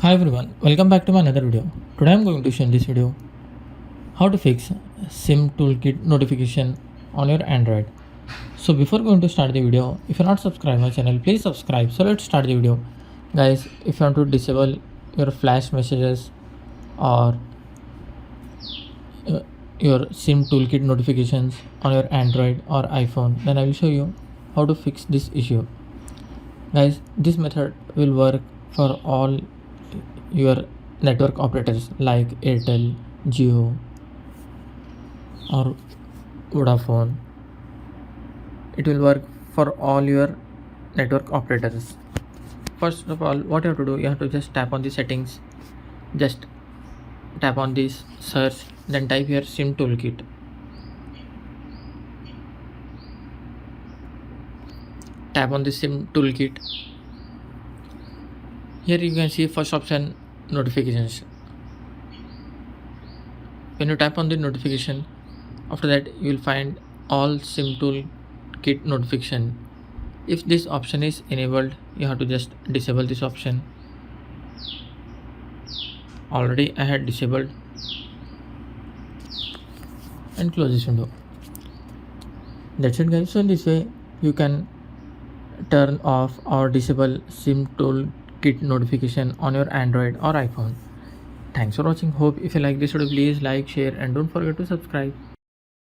Hi everyone, welcome back to my another video. Today I'm going to show in this video how to fix SIM toolkit notification on your Android. So before going to start the video, if you're not subscribed my channel, please subscribe. So let's start the video. Guys, if you want to disable your flash messages or your SIM toolkit notifications on your Android or iPhone, then I will show you how to fix this issue. Guys, this method will work for all your network operators like Airtel, Jio or Vodafone. It will work for all your network operators. First of all, what you have to do, you have to just tap on the settings, just tap on this search, then type here SIM toolkit. Tap on the SIM toolkit. Here you can see first option, notifications. When you tap on the notification, after that you will find all SIM toolkit notification. If this option is enabled, you have to just disable this option. Already I had disabled, and close this window. That's it guys. So in this way you can turn off or disable SIM toolkit notification on your Android or iPhone. Thanks for watching. Hope if you like this video, please like, share and don't forget to subscribe.